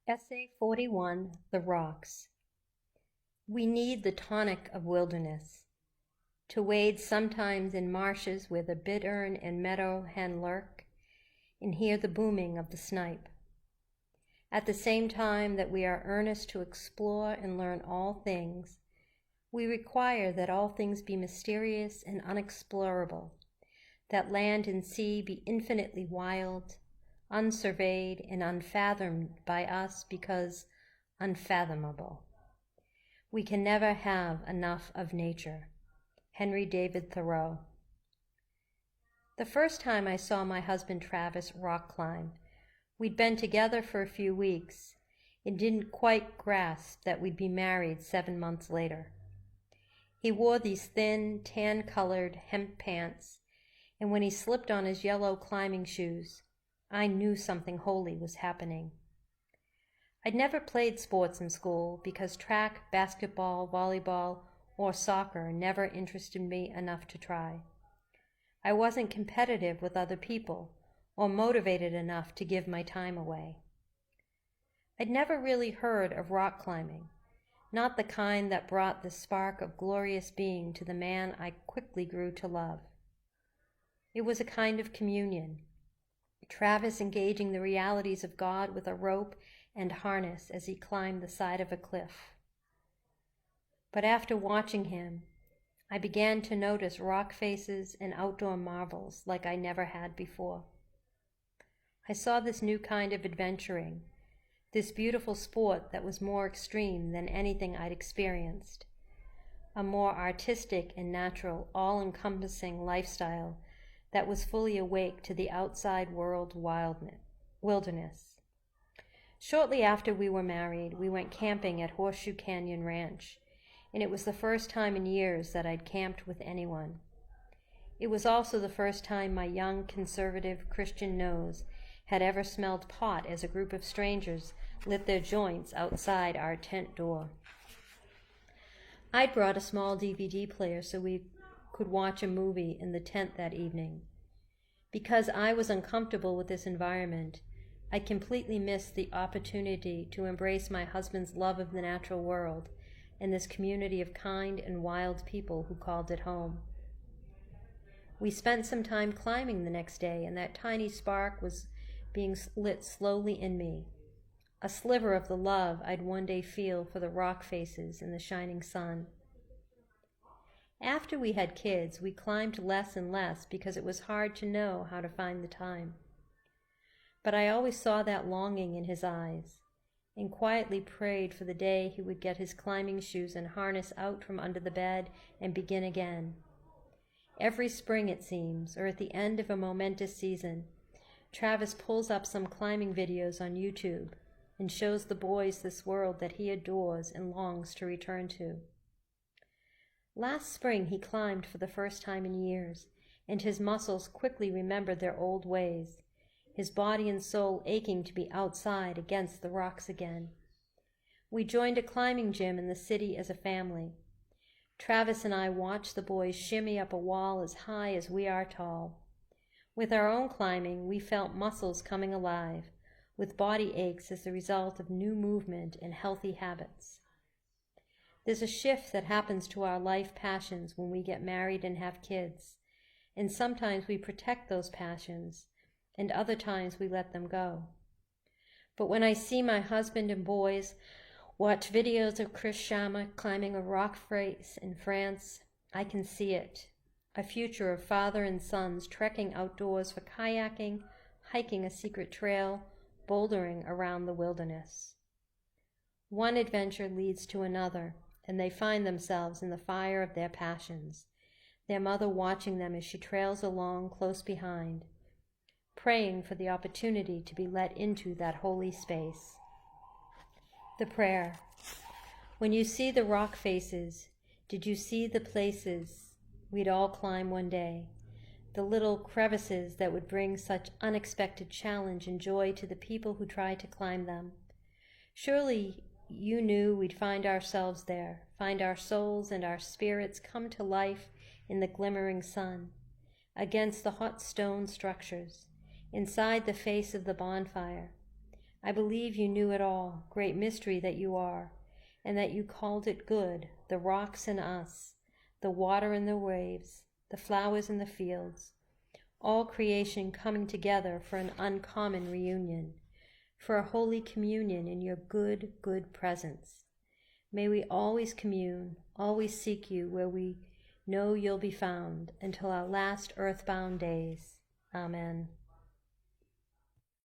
Essay 41, The Rocks. We need the tonic of wilderness, to wade sometimes in marshes where the bittern and meadow hen lurk, and hear the booming of the snipe. At the same time that we are earnest to explore and learn all things, we require that all things be mysterious and unexplorable, that land and sea be infinitely wild, unsurveyed and unfathomed by us because unfathomable. We can never have enough of nature. Henry David Thoreau. The first time I saw my husband Travis rock climb, we'd been together for a few weeks and didn't quite grasp that we'd be married 7 months later. He wore these thin, tan-colored hemp pants, and when he slipped on his yellow climbing shoes, I knew something holy was happening. I'd never played sports in school because track, basketball, volleyball, or soccer never interested me enough to try. I wasn't competitive with other people or motivated enough to give my time away. I'd never really heard of rock climbing, not the kind that brought the spark of glorious being to the man I quickly grew to love. It was a kind of communion, Travis engaging the realities of God with a rope and harness as he climbed the side of a cliff. But after watching him, I began to notice rock faces and outdoor marvels like I never had before. I saw this new kind of adventuring, this beautiful sport that was more extreme than anything I'd experienced, a more artistic and natural, all-encompassing lifestyle that was fully awake to the outside world wilderness. Shortly after we were married, we went camping at Horseshoe Canyon Ranch, and it was the first time in years that I'd camped with anyone. It was also the first time my young, conservative Christian nose had ever smelled pot as a group of strangers lit their joints outside our tent door. I'd brought a small DVD player so we could watch a movie in the tent that evening. Because I was uncomfortable with this environment, I completely missed the opportunity to embrace my husband's love of the natural world and this community of kind and wild people who called it home. We spent some time climbing the next day, and that tiny spark was being lit slowly in me, a sliver of the love I'd one day feel for the rock faces in the shining sun. After we had kids, we climbed less and less because it was hard to know how to find the time. But I always saw that longing in his eyes and quietly prayed for the day he would get his climbing shoes and harness out from under the bed and begin again. Every spring, it seems, or at the end of a momentous season, Travis pulls up some climbing videos on YouTube and shows the boys this world that he adores and longs to return to. Last spring he climbed for the first time in years, and his muscles quickly remembered their old ways, his body and soul aching to be outside against the rocks again. We joined a climbing gym in the city as a family. Travis and I watched the boys shimmy up a wall as high as we are tall. With our own climbing, we felt muscles coming alive, with body aches as the result of new movement and healthy habits. There's a shift that happens to our life passions when we get married and have kids, and sometimes we protect those passions, and other times we let them go. But when I see my husband and boys watch videos of Chris Sharma climbing a rock face in France, I can see it, a future of father and sons trekking outdoors for kayaking, hiking a secret trail, bouldering around the wilderness. One adventure leads to another, and they find themselves in the fire of their passions, their mother watching them as she trails along close behind, praying for the opportunity to be let into that holy space. The prayer. When you see the rock faces, did you see the places we'd all climb one day, the little crevices that would bring such unexpected challenge and joy to the people who tried to climb them? Surely you knew we'd find ourselves there, find our souls and our spirits come to life in the glimmering sun, against the hot stone structures, inside the face of the bonfire, I believe you knew it all, great mystery that you are, and that you called it good, the rocks and us, the water and the waves, the flowers and the fields, all creation coming together for an uncommon reunion, for a holy communion in your good, good presence. May we always commune, always seek you where we know you'll be found, until our last earthbound days. Amen.